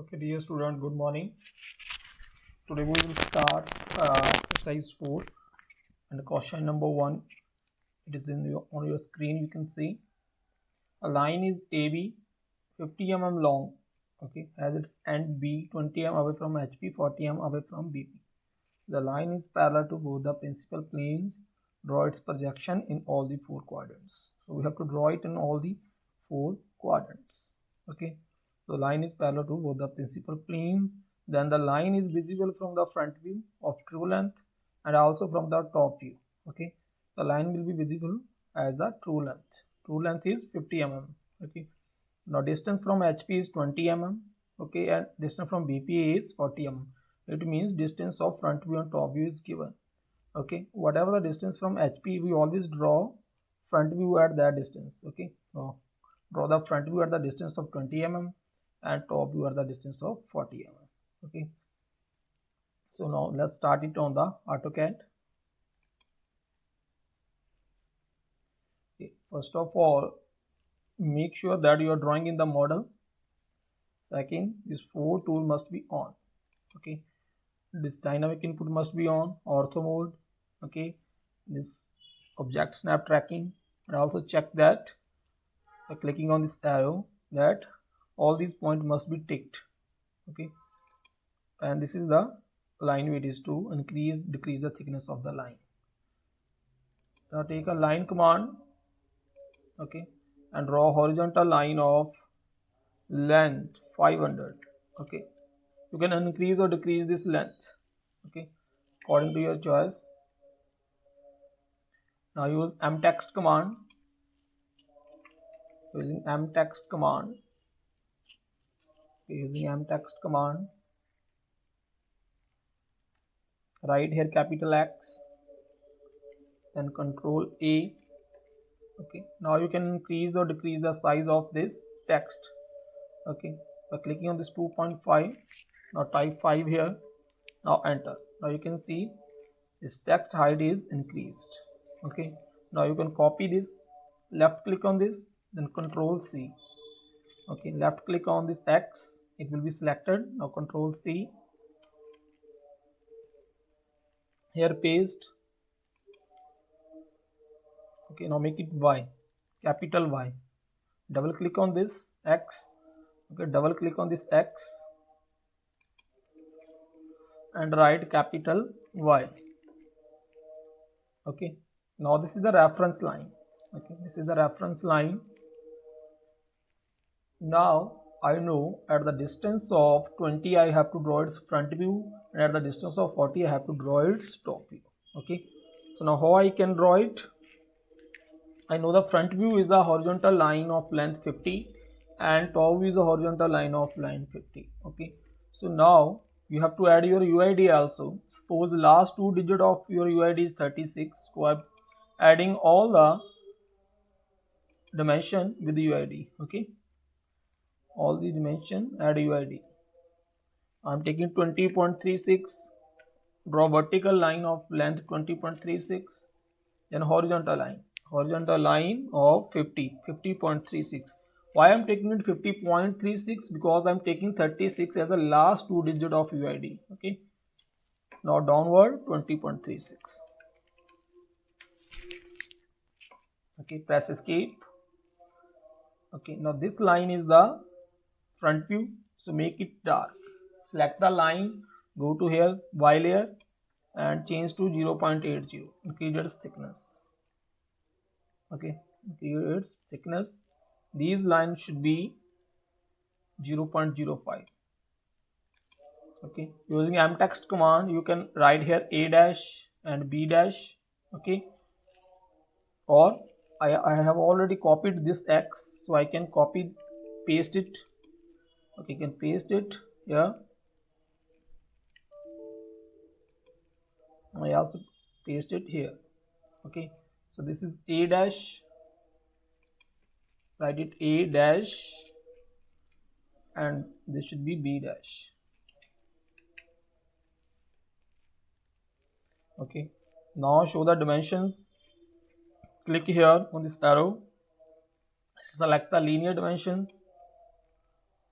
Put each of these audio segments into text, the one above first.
Okay, dear student, good morning. Today we will start exercise 4 and question number 1. It is on your screen. You can see a line is AB 50 mm long. Okay, as its end B 20 mm away from HP, 40 mm away from BP. The line is parallel to both the principal planes. Draw its projection in all the 4 quadrants. So we have to draw it in all the 4 quadrants. Okay, so line is parallel to both the principal planes. Then the line is visible from the front view of true length and also from the top view. Okay, the line will be visible as the true length. True length is 50 mm. Okay, now distance from HP is 20 mm. Okay, and distance from BP is 40 mm. It means distance of front view and top view is given. Okay, whatever the distance from HP, we always draw front view at that distance. Okay, so draw the front view at the distance of 20 mm and top view at the distance of 40 mm. Okay, so now let's start it on the AutoCAD. Okay, first of all, make sure that you are drawing in the model. Second, this 4 tool must be on. Okay, this dynamic input must be on, ortho mode. Okay, this object snap tracking, and also check that by clicking on this arrow that all these points must be ticked. Okay, and this is the line width is to decrease the thickness of the line. Now take a line command. Okay, and draw a horizontal line of length 500. Okay, you can increase or decrease this length. Okay, according to your choice. Now use mtext command. Using mtext command, write here capital X, then control A. Okay, now you can increase or decrease the size of this text. Okay, by clicking on this 2.5. Now type 5 here. Now enter. Now you can see this text height is increased. Okay, now you can copy this. Left click on this, then control C. Okay, left click on this X, it will be selected. Now control C, here paste. Okay, now make it Y, capital Y. Double click on this X. Okay, double click on this X and write capital Y. Okay, now this is the reference line. Okay, this is the reference line. Now I know at the distance of 20 I have to draw its front view, and at the distance of 40 I have to draw its top view. Okay, so now how I can draw it? I know the front view is the horizontal line of length 50 and top view is the horizontal line of line 50. Okay, so now you have to add your UID also. Suppose the last 2 digit of your UID is 36, so I'm adding all the dimension with the UID. Okay, all the dimension, add UID. I'm taking 20.36, draw vertical line of length 20.36, then horizontal line of 50.36. Why I'm taking it 50.36? Because I'm taking 36 as the last 2 digit of UID. Okay, now downward 20.36. Okay, press escape. Okay, now this line is the front view, so make it dark. Select the line, go to here Y layer and change to 0.80. Increase its thickness. Okay, increase its thickness. These lines should be 0.05. Okay, using mtext command you can write here A dash and B dash. Okay, or I have already copied this X, so I can copy paste it. Okay, you can paste it here. I also paste it here. Okay, so this is A dash, write it A dash, and this should be B dash. Okay, now show the dimensions. Click here on this arrow, select the linear dimensions,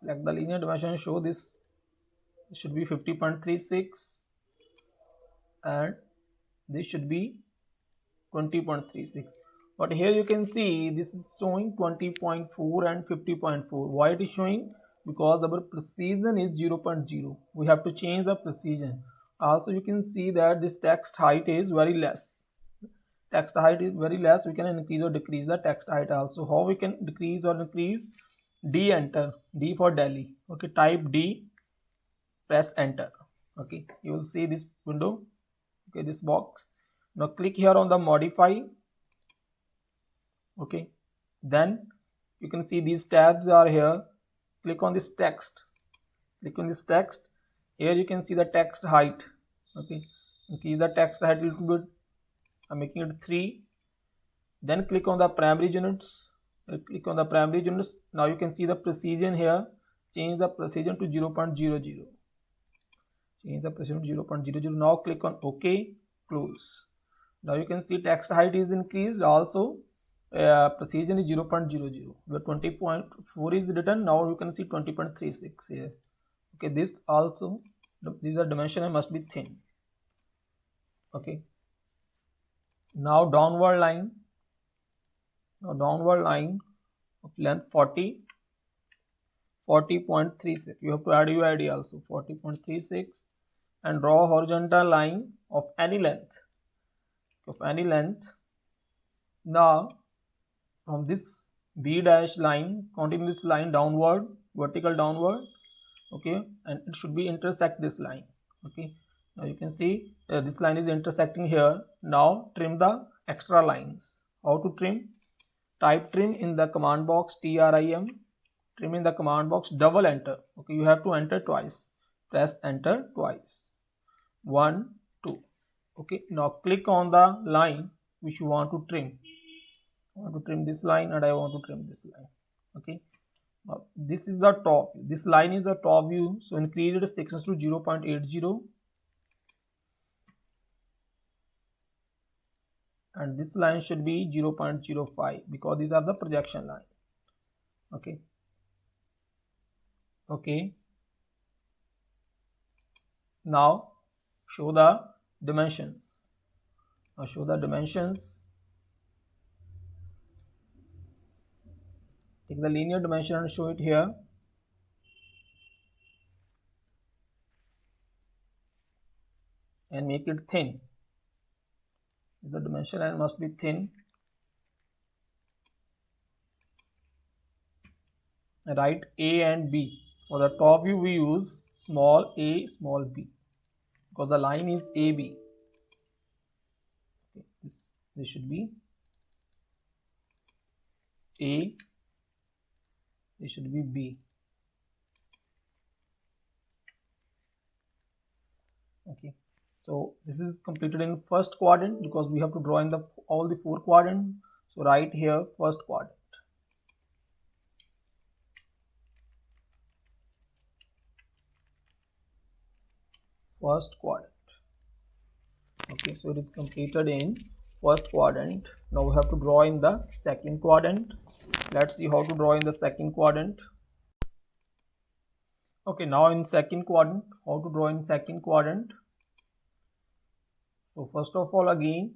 select the linear dimension, show this should be 50.36 and this should be 20.36, but here you can see this is showing 20.4 and 50.4. Why it is showing? Because our precision is 0.0. We have to change the precision. Also you can see that this text height is very less. Text height is very less. We can increase or decrease the text height also. How we can decrease or increase? D, enter. D for Delhi. Okay, type D, press enter. Okay, you will see this window. Okay, this box. Now click here on the modify. Okay, then you can see these tabs are here. Click on this text. Click on this text. Here you can see the text height. Okay, increase the text height a little bit. I'm making it 3. Then click on the primary units. Click on the primary units. Now you can see the precision here. Change the precision to 0.00. Change the precision to 0.00. Now click on OK. Close. Now you can see text height is increased. Also precision is 0.00. Where 20.4 is written. Now you can see 20.36 here. Okay, this also, these are dimension must be thin. Okay. Now downward line. Now downward line of length 40.36. You have to add your ID also, 40.36, and draw horizontal line of any length. Now from this B dash line, continue this line downward, vertical downward. Okay, and it should be intersect this line. Okay, now you can see this line is intersecting here. Now trim the extra lines. How to trim? Type trim in the command box, TRIM. Trim in the command box, double enter. Okay, you have to enter twice. Press enter twice. 1, 2. Okay, now click on the line which you want to trim. I want to trim this line and I want to trim this line. Okay, now this is the top. This line is the top view. So increase its thickness to 0.80. And this line should be 0.05 because these are the projection line. Okay. Okay. Now show the dimensions. Now show the dimensions. Take the linear dimension and show it here. And make it thin. The dimension line must be thin. Write A and B. For the top view we use small a, small b, because the line is AB. Okay, this should be A, this should be B. Okay, so this is completed in first quadrant because we have to draw in the all the 4 quadrants. So write here first quadrant. First quadrant. Okay, so it is completed in first quadrant. Now we have to draw in the second quadrant. Let's see how to draw in the second quadrant. Okay, now in second quadrant, how to draw in second quadrant? So first of all, again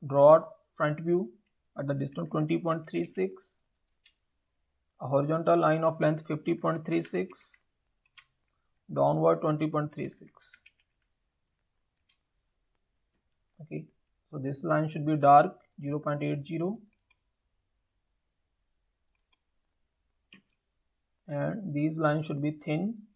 draw front view at the distance 20.36, a horizontal line of length 50.36, downward 20.36. Okay, so this line should be dark 0.80 and these lines should be thin.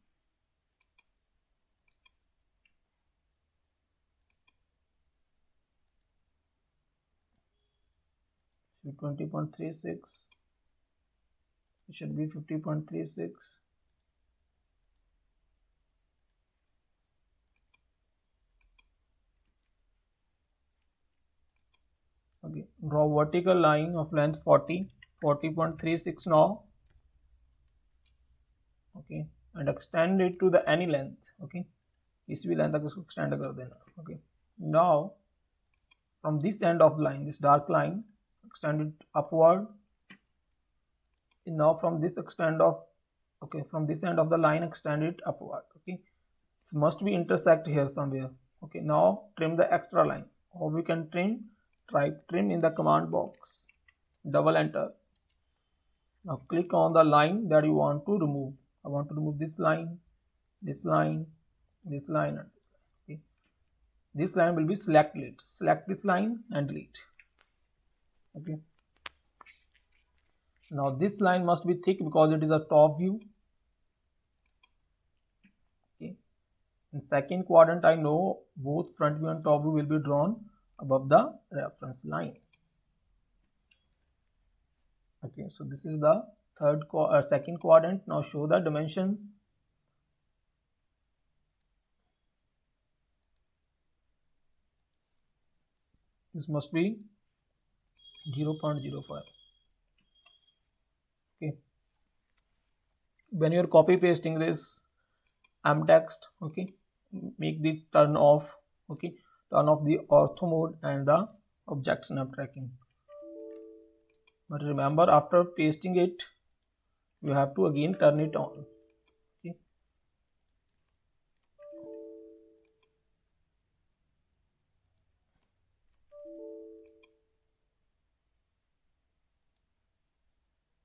So 20.36, it should be 50.36. Okay, draw vertical line of length 40.36 now. Okay, and extend it to the any length. Okay, इस भी line तक इसको extend कर देना. Okay, now from this end of line, this dark line, extend it upward. And now from this extent of Okay, from this end of the line extend it upward. Okay, it must be intersect here somewhere. Okay, now trim the extra line. How we can trim? Type trim in the command box, double enter. Now click on the line that you want to remove. I want to remove this line, this line, this line, and this line. Okay, this line will be selected. Select this line and delete. Okay, now this line must be thick because it is a top view. Okay, in second quadrant I know both front view and top view will be drawn above the reference line. Okay, so this is the second quadrant. Now show the dimensions. This must be 0.05. Okay, when you're copy pasting this text, okay, make this turn off. Okay, turn off the ortho mode and the object snap tracking. But remember, after pasting it, you have to again turn it on. Okay,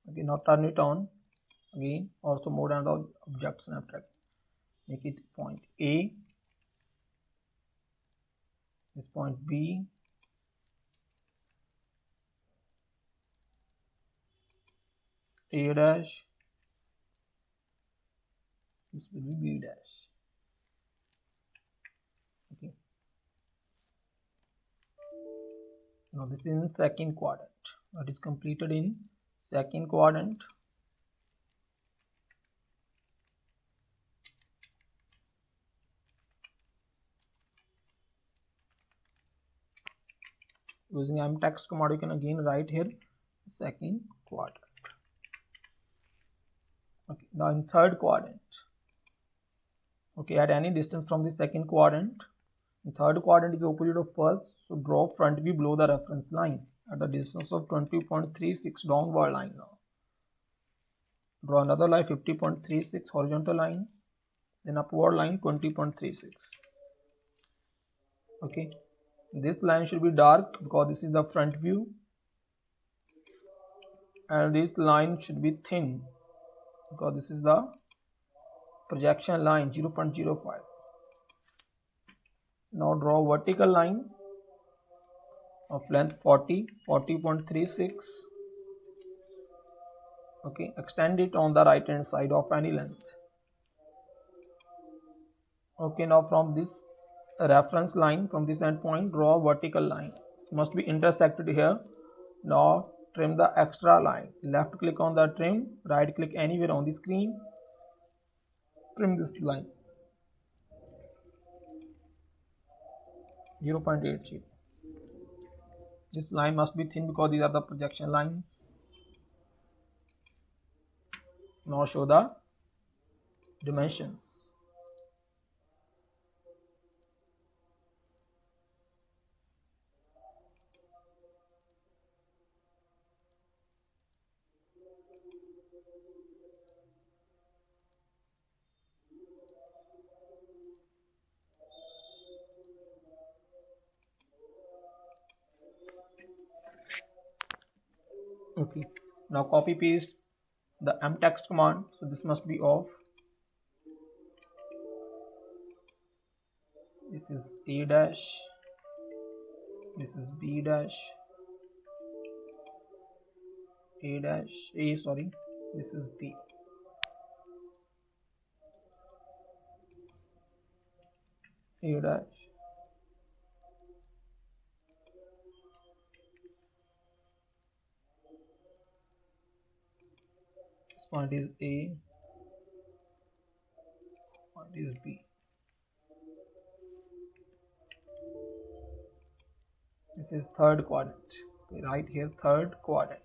okay, now turn it on again, ortho mode and the object snap tracking. Make it point A, this point B, A dash, this will be B dash. Okay, now this is in second quadrant. That is completed in second quadrant. Using text command, you can again write here second quadrant. Okay, now in third quadrant. Okay, at any distance from the second quadrant, the third quadrant is the opposite of first, so draw front view below the reference line at the distance of 20.36 downward line. Now draw another line 50.36 horizontal line, then upward line 20.36. Okay, this line should be dark because this is the front view, and this line should be thin because this is the projection line 0.05. Now draw vertical line of length 40.36. Okay, extend it on the right hand side of any length. Okay, now from this reference line, from this end point, draw a vertical line. It must be intersected here. Now trim the extra line. Left click on the trim, right click anywhere on the screen, trim this line 0.80. This line must be thin because these are the projection lines. Now show the dimensions. Okay, now copy paste the text command, so this must be off. This is A dash, this is B dash, A dash, A sorry, this is B. A dash, this point is A, point is B. This is third quadrant. Okay, right here third quadrant.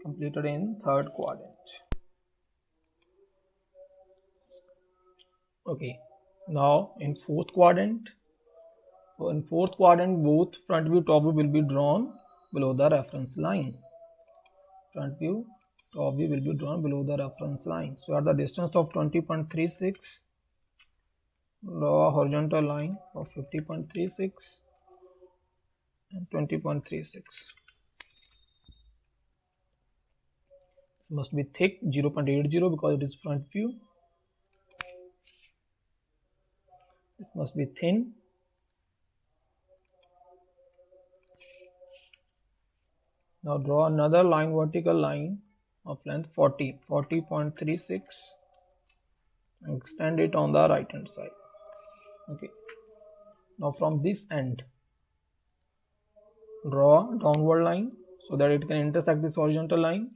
Completed in third quadrant. Okay, now in fourth quadrant, So in fourth quadrant, both front view, top view will be drawn below the reference line. Front view, top view will be drawn below the reference line. So at the distance of 20.36, draw a horizontal line of 50.36 and 20.36. Must be thick 0.80 because it is front view. This must be thin. Now draw another line, vertical line of length 40.36 and extend it on the right hand side. Okay. Now from this end, draw a downward line so that it can intersect this horizontal line.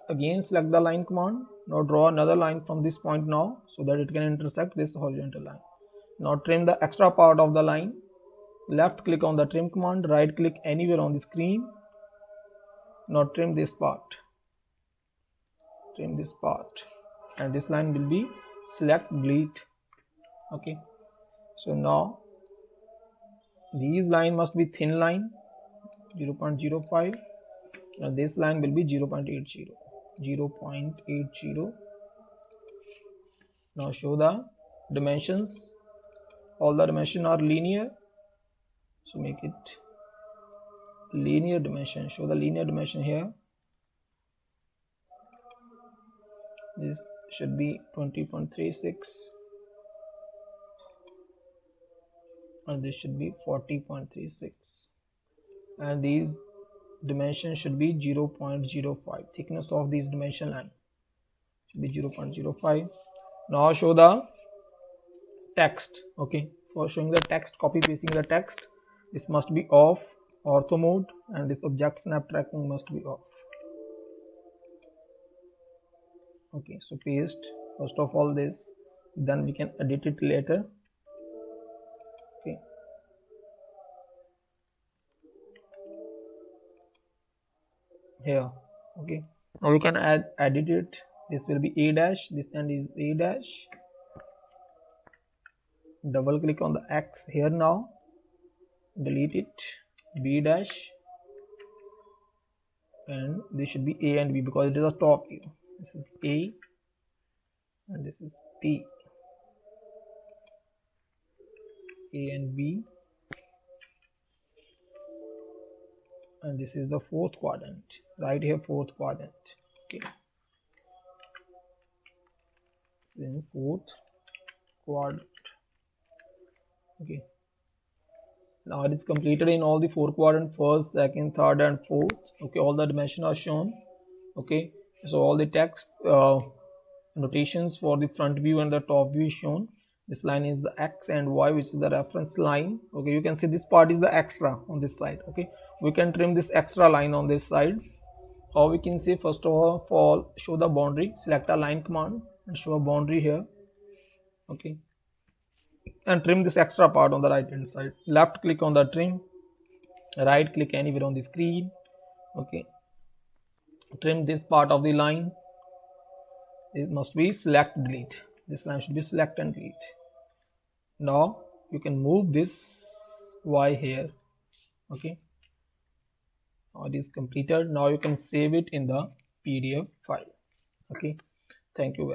Again select the line command. Now draw another line from this point now so that it can intersect this horizontal line. Now trim the extra part of the line. Left click on the trim command, right click anywhere on the screen. Now trim this part. Trim this part. And this line will be select delete. Okay. So now these line must be thin line 0.05 and this line will be 0.80. Now show the dimensions. All the dimensions are linear, so make it linear dimension. Show the linear dimension here. This should be 20.36 and this should be 40.36 and these dimensions should be 0.05. Thickness of these dimension line should be 0.05. Now show the text. Okay, for showing the text, copy pasting the text, this must be off, ortho mode, and this object snap tracking must be off. Okay, so paste first of all this, then we can edit it later. Okay, here. Okay, now we can edit it. This will be A dash, this end is A dash. Double click on the X here now, delete it, B dash, and this should be A and B because it is a top view. This is A and this is B. A and B, and this is the fourth quadrant, right here, fourth quadrant. Okay, then fourth quadrant. Okay, now it is completed in all the four quadrants, first, second, third and fourth. Okay, all the dimensions are shown. Okay, so all the text notations for the front view and the top view is shown. This line is the X and Y, which is the reference line. Okay, you can see this part is the extra on this side. Okay, we can trim this extra line on this side. How we can see, first of all, show the boundary. Select a line command and show a boundary here. Okay, and trim this extra part on the right hand side. Left click on the trim, right click anywhere on the screen. Okay, trim this part of the line. It must be select delete. This line should be select and delete. Now you can move this Y here. Okay, now it is completed. Now you can save it in the PDF file. Okay, thank you very much.